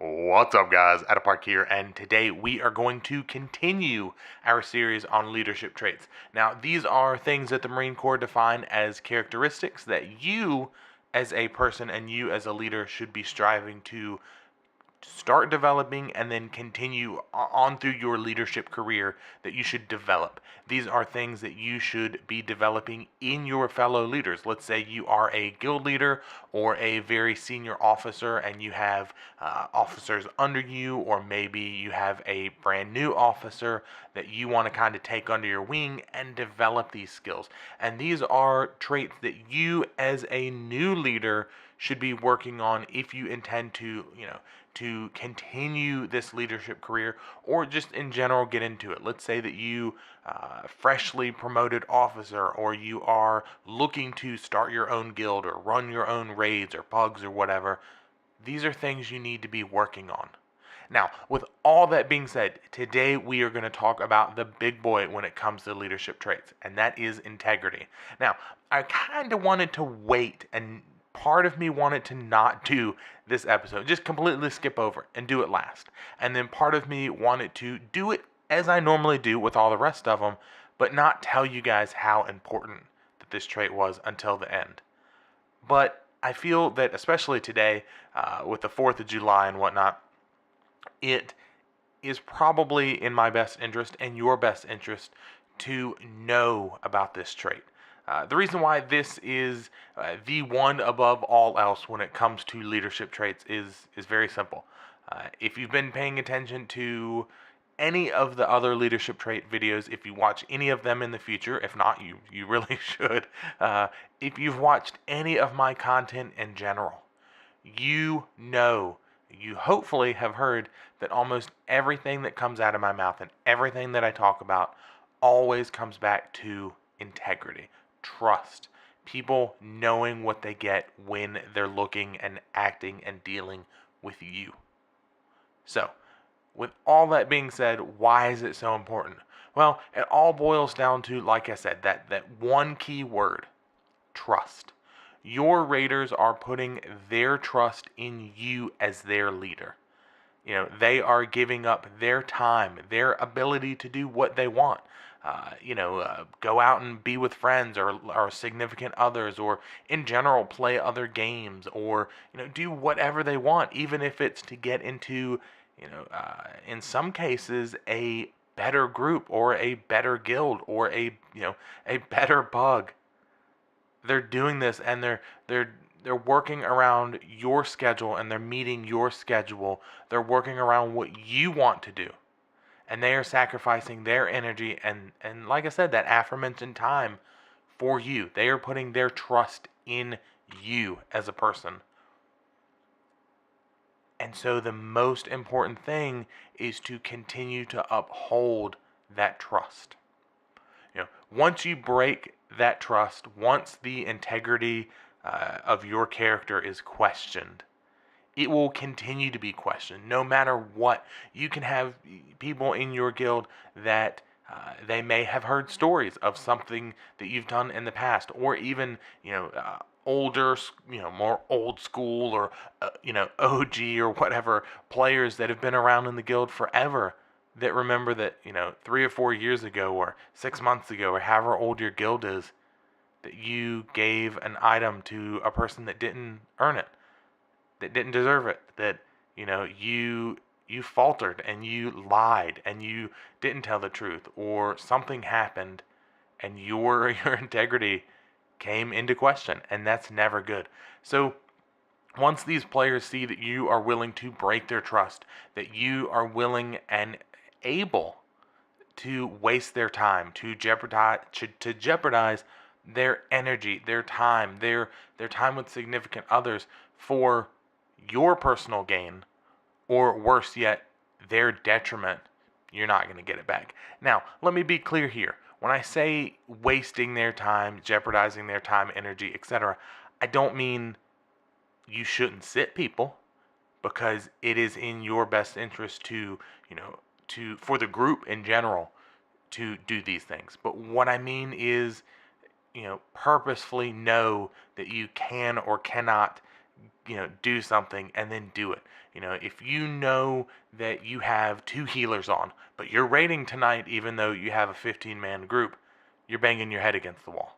What's up, guys? At a Park here, and today we are going to continue our series on leadership traits. Now, these are things that the Marine Corps define as characteristics that you, as a person and you as a leader, should be striving to start developing and then continue on through your leadership career that you should develop. These are things that you should be developing in your fellow leaders. Let's say you are a guild leader or a very senior officer and you have officers under you, or maybe you have a brand new officer that you want to kind of take under your wing and develop these skills. And these are traits that you as a new leader should be working on if you intend to, to continue this leadership career or just in general get into it. Let's say that you freshly promoted officer, or you are looking to start your own guild or run your own raids or pugs or whatever. These are things you need to be working on. Now, with all that being said, today we are going to talk about the big boy when it comes to leadership traits, and that is integrity. Now, I kind of wanted to wait, and part of me wanted to not do this episode, just completely skip over and do it last. And then part of me wanted to do it as I normally do with all the rest of them, but not tell you guys how important that this trait was until the end. But I feel that especially today, with the 4th of July and whatnot, it is probably in my best interest and your best interest to know about this trait. The reason why this is the one above all else when it comes to leadership traits is very simple. If you've been paying attention to any of the other leadership trait videos, if you watch any of them in the future, if not, you really should. If you've watched any of my content in general, you hopefully have heard that almost everything that comes out of my mouth and everything that I talk about always comes back to integrity, trust, people knowing what they get when they're looking and acting and dealing with you. So, with all that being said, why is it so important? Well, it all boils down to, like I said, that one key word, trust. Your raiders are putting their trust in you as their leader. They are giving up their time, their ability to do what they want. Go out and be with friends or significant others, or in general play other games, or do whatever they want, even if it's to get into, in some cases, a better group or a better guild or a better bug. They're doing this, and they're working around your schedule, and they're meeting your schedule. They're working around what you want to do. And they are sacrificing their energy and like I said, that aforementioned time for you. They are putting their trust in you as a person. And so the most important thing is to continue to uphold that trust. Once you break that trust, once the integrity of your character is questioned, it will continue to be questioned no matter what. You can have people in your guild that they may have heard stories of something that you've done in the past, or even older, more old school, or OG or whatever players that have been around in the guild forever, that remember that 3 or 4 years ago or 6 months ago or however old your guild is, that you gave an item to a person that didn't earn it, that didn't deserve it, that you faltered and you lied and you didn't tell the truth, or something happened and your integrity came into question, and that's never good. So once these players see that you are willing to break their trust, that you are willing and able to waste their time, to jeopardize their energy, their time, their time with significant others for your personal gain, or worse yet, their detriment, you're not going to get it back. Now, let me be clear here. When I say wasting their time, jeopardizing their time, energy, etc., I don't mean you shouldn't sit people, because it is in your best interest to, for the group in general, to do these things. But what I mean is, purposefully know that you can or cannot do something and then do it. If you know that you have 2 healers on, but you're raiding tonight even though you have a 15-man group, you're banging your head against the wall.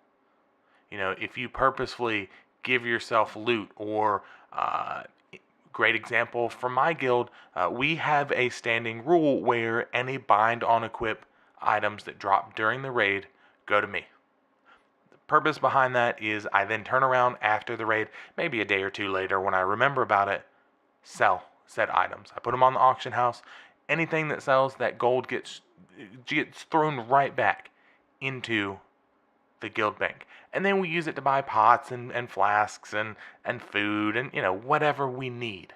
If you purposefully give yourself loot, or great example from my guild, we have a standing rule where any bind on equip items that drop during the raid go to me. The purpose behind that is I then turn around after the raid, maybe a day or two later when I remember about it, sell said items. I put them on the auction house. Anything that sells, that gold gets thrown right back into the guild bank. And then we use it to buy pots and flasks and food and whatever we need.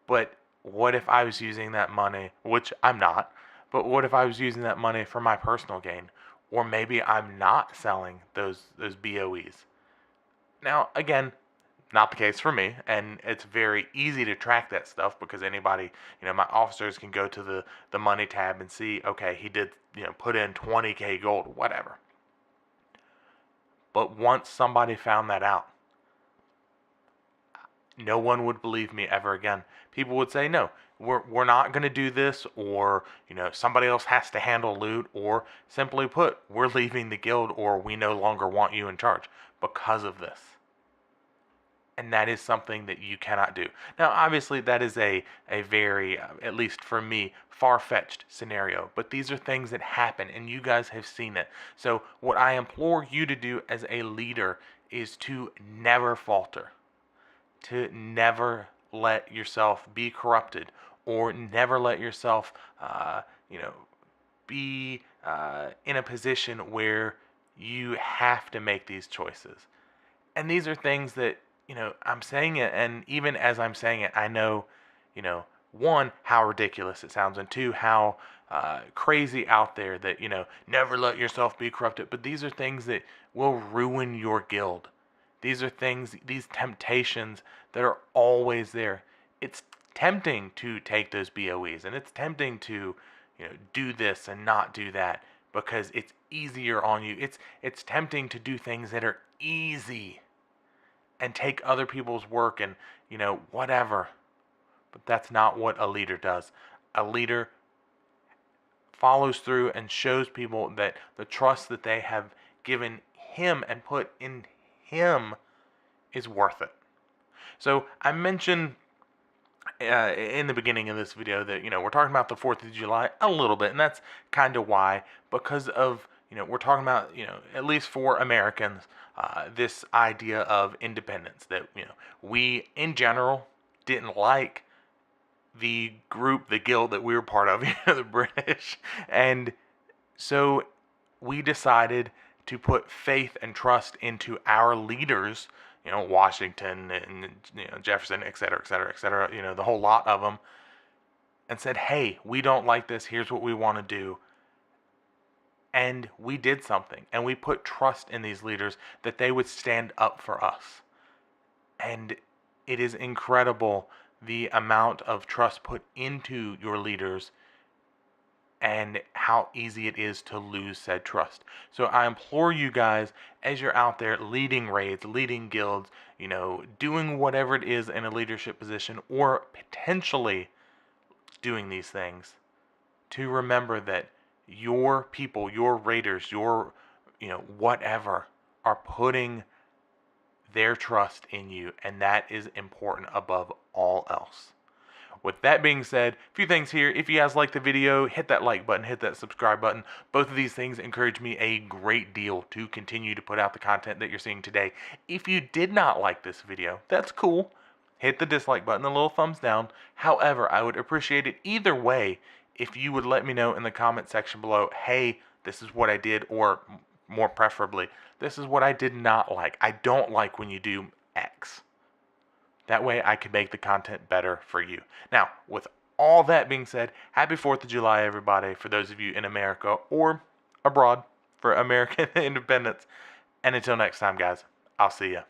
But what if I was using that money, which I'm not, but what if I was using that money for my personal gain? Or maybe I'm not selling those BOEs. Now, again, not the case for me, and it's very easy to track that stuff because anybody, my officers can go to the money tab and see, okay, he did, put in 20k gold, whatever. But once somebody found that out, no one would believe me ever again. People would say, no, we're not going to do this, or, somebody else has to handle loot, or simply put, we're leaving the guild, or we no longer want you in charge because of this. And that is something that you cannot do. Now, obviously, that is a very, at least for me, far-fetched scenario. But these are things that happen, and you guys have seen it. So what I implore you to do as a leader is to never falter. To never let yourself be corrupted, or never let yourself, be in a position where you have to make these choices. And these are things that, I'm saying it, and even as I'm saying it, I know, one, how ridiculous it sounds, and two, how crazy out there that, never let yourself be corrupted. But these are things that will ruin your guild. These are things, these temptations that are always there. It's tempting to take those BOEs, and it's tempting to, do this and not do that because it's easier on you. It's tempting to do things that are easy and take other people's work and, whatever. But that's not what a leader does. A leader follows through and shows people that the trust that they have given him and put in him is worth it. So I mentioned in the beginning of this video that, we're talking about the 4th of July a little bit, and that's kind of why, because of, we're talking about, at least for Americans, this idea of independence that, we in general didn't like the group, the guild that we were part of, the British. And so we decided to put faith and trust into our leaders, Washington and, Jefferson, et cetera, et cetera, et cetera, the whole lot of them, and said, hey, we don't like this. Here's what we want to do. And we did something, and we put trust in these leaders that they would stand up for us. And it is incredible the amount of trust put into your leaders and how easy it is to lose said trust. So I implore you guys, as you're out there leading raids, leading guilds, doing whatever it is in a leadership position, or potentially doing these things, to remember that your people, your raiders, your, whatever, are putting their trust in you, and that is important above all else. With that being said, a few things here. If you guys like the video, hit that like button, hit that subscribe button. Both of these things encourage me a great deal to continue to put out the content that you're seeing today. If you did not like this video, that's cool. Hit the dislike button, the little thumbs down. However, I would appreciate it either way if you would let me know in the comment section below, hey, this is what I did, or more preferably, this is what I did not like. I don't like when you do X. That way I can make the content better for you. Now, with all that being said, happy 4th of July, everybody, for those of you in America or abroad for American independence. And until next time, guys, I'll see ya.